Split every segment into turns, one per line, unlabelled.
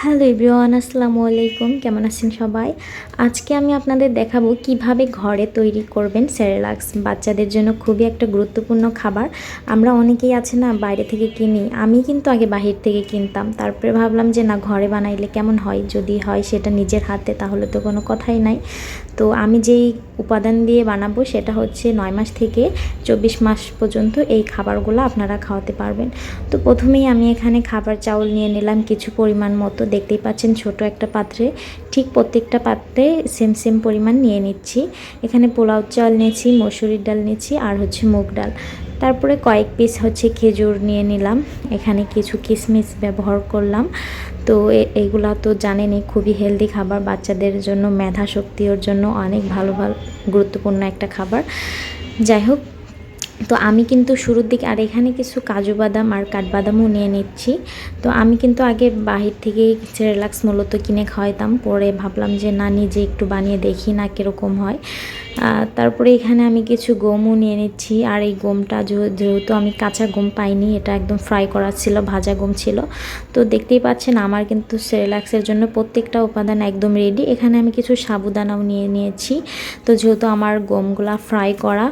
Hello everyone, আসসালামু আলাইকুম। কেমন আছেন সবাই? আজকে আমি আপনাদের দেখাবো কিভাবে ঘরে তৈরি করবেন সেরেলাক্স। বাচ্চাদের জন্য খুবই একটা গুরুত্বপূর্ণ খাবার। আমরা অনেকেই আছে না বাইরে থেকে কিনি। আমি কিন্তু আগে বাহির থেকে কিনতাম, তারপরে ভাবলাম যে না, ঘরে বানাইলে কেমন হয়, যদি হয় সেটা নিজের হাতে তাহলে তো কোনো কথাই নাই। তো আমি যেই উপাদান দিয়ে বানাবো সেটা হচ্ছে 9 মাস থেকে 24 মাস পর্যন্ত এই খাবারগুলো আপনারা খাওয়াতে পারবেন। তো প্রথমেই আমি এখানে খাবার চাউল নিয়ে নিলাম কিছু পরিমাণ মতো। দেখতেই পাচ্ছেন ছোট একটা পাত্রে, ঠিক প্রত্যেকটা পাত্রে সেম সেম পরিমাণ নিয়ে নিচ্ছি। এখানে পোলাও চাল নিয়েছি, মসুরির ডাল নিয়েছি, আর হচ্ছে মুগ ডাল। তারপরে কয়েক পিস হচ্ছে খেজুর নিয়ে নিলাম। এখানে কিছু কিশমিশ ব্যবহার করলাম। তো এইগুলা তো জানেনই খুবই হেলদি খাবার, বাচ্চাদের জন্য মেধা শক্তির জন্য অনেক ভালো গুরুত্বপূর্ণ একটা খাবার। যাই হোক, তো আমি কিন্তু শুরুর দিকে আর এখানে কিছু কাজু বাদাম আর কাঠবাদামও নিয়ে নিচ্ছি। তো আমি কিন্তু আগে বাহির থেকেই সেরেলাক্স মূলত কিনে খাওয়াইতাম, পরে ভাবলাম যে না, নিজে একটু বানিয়ে দেখি না কীরকম হয়। তারপরে এখানে আমি কিছু গমও নিয়ে নিচ্ছি। আর এই গমটা যেহেতু আমি কাঁচা গম পাইনি, এটা একদম ফ্রাই করা ছিল, ভাজা গম ছিল। তো দেখতেই পাচ্ছেন আমার কিন্তু সেরেলাক্সের জন্য প্রত্যেকটা উপাদান একদম রেডি। এখানে আমি কিছু সাবুদানাও নিয়ে নিয়েছি। তো যেহেতু আমার গমগুলা ফ্রাই করা,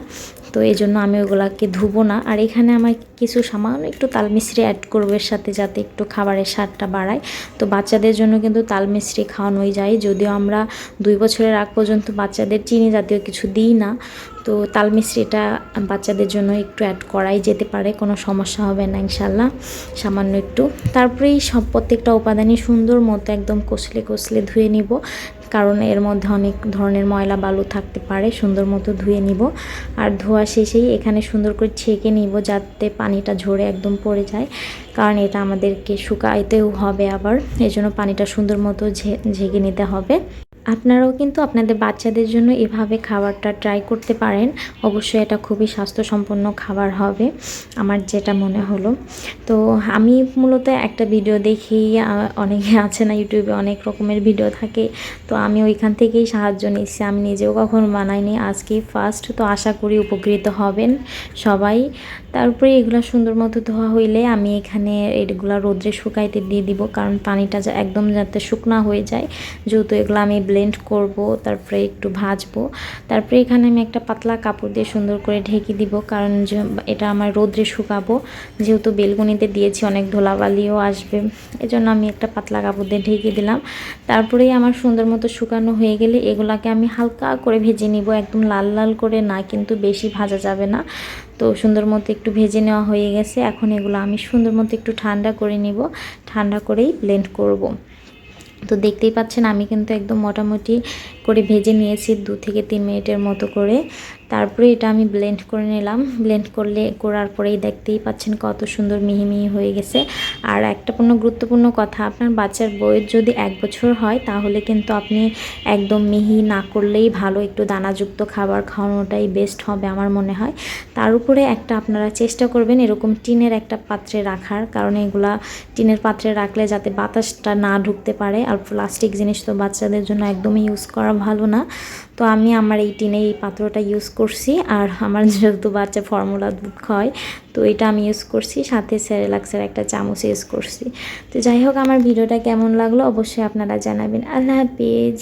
তো এই জন্য আমি ওগুলাকে ধুবো না। আর এখানে আমার কিছু সামান্য একটু তাল মিশ্রি অ্যাড করবো এর সাথে, যাতে একটু খাবারের স্বাদটা বাড়ায়। তো বাচ্চাদের জন্য কিন্তু তাল মিশ্রি খাওয়ানোই যায়, যদিও আমরা 2 বছরের আগ পর্যন্ত বাচ্চাদের চিনি জাতীয় কিছু দিই না। তো তাল মিশ্রিটা বাচ্চাদের জন্য একটু অ্যাড করাই যেতে পারে, কোনো সমস্যা হবে না ইনশাল্লাহ, সামান্য একটু। তারপরেই সব প্রত্যেকটা উপাদানই সুন্দর মতো একদম কষলে কষলে ধুয়ে নিব, কারণ এর মধ্যে অনেক ধরনের ময়লা বালু থাকতে পারে। সুন্দর মতো ধুয়ে নিব। আর ধোয়া শেষেই এখানে সুন্দর করে ছেঁকে নিব, যাতে পানিটা ঝরে একদম পড়ে যায়, কারণ এটা আমাদেরকে শুকাইতেও হবে আবার, এই জন্য পানিটা সুন্দর মতো ঝেঁকে নিতে হবে। আপনারাও কিন্তু আপনাদের বাচ্চাদের জন্য এভাবে খাবারটা ট্রাই করতে পারেন। অবশ্যই এটা খুবই স্বাস্থ্যসম্পন্ন খাবার হবে, আমার যেটা মনে হলো। তো আমি মূলত একটা ভিডিও দেখি, অনেকে আছে না ইউটিউবে অনেক রকমের ভিডিও থাকে, তো আমি ওইখান থেকেই সাহায্য নিচ্ছি। আমি নিজেও কখনো বানাইনি, আজকেই ফার্স্ট। তো আশা করি উপকৃত হবেন সবাই। তারপরে এগুলো সুন্দর মতো ধোয়া হইলে আমি এখানে এগুলো রোদ্রে শুকাইতে দিয়ে দিব, কারণ পানিটা একদম যাতে শুকনা হয়ে যায়। যেহেতু এগুলো আমি ব্লেন্ড করব, তারপরে একটু ভাজবো। তারপরে এখানে আমি একটা পাতলা কাপড় দিয়ে সুন্দর করে ঢেকে দিব, কারণ এটা আমার রোদ্রে শুকাবো। যেহেতু বেলকুনিতে দিয়েছি, অনেক ধুলাবালিও আসবে, এজন্য আমি একটা পাতলা কাপড় দিয়ে ঢেকে দিলাম। তারপরেই আমার সুন্দর মতো শুকানো হয়ে গেলে এগুলাকে আমি হালকা করে ভেজে নিব, একদম লাল লাল করে না, কিন্তু বেশি ভাজা যাবে না। তো সুন্দর মতো একটু ভেজে নেওয়া হয়ে গেছে। এখন এগুলো আমি সুন্দর মতো একটু ঠান্ডা করে নিব, ঠান্ডা করেই ব্লেন্ড করব। তো দেখতেই পাচ্ছেন আমি কিন্তু একদম মোটামুটি করে ভেজে নিয়েছি 2 থেকে 3 মিনিটের মতো করে। তারপরে এটা আমি ব্লেন্ড করে নিলাম। ব্লেন্ড করার পরেই দেখতেই পাচ্ছেন কত সুন্দর মিহি মিহি হয়ে গেছে। আর একটা গুরুত্বপূর্ণ কথা, আপনার বাচ্চার বয়স যদি 1 বছর হয়, তাহলে কিন্তু আপনি একদম মিহি না করলেই ভালো, একটু দানাযুক্ত খাবার খাওয়ানোটাই বেস্ট হবে আমার মনে হয়। তার উপরে একটা আপনারা চেষ্টা করবেন এরকম টিনের একটা পাত্রে রাখার, কারণ এগুলা টিনের পাত্রে রাখলে যাতে বাতাসটা না ঢুকতে পারে। আর প্লাস্টিক জিনিস তো বাচ্চাদের জন্য একদমই ইউজ করা ভালো না। তো আমি আমার এই টিনের এই পাত্রটা ইউজ করছি। আর আমার যেহেতু বাচ্চা ফর্মুলা দুধ খায়, তো এটা আমি ইউজ করছি, সাথে সেরেলাক্সের একটা চামচ ইউজ করছি। তো যাই হোক, আমার ভিডিওটা কেমন লাগলো অবশ্যই আপনারা জানাবেন। আল্লাহ হাফিজ।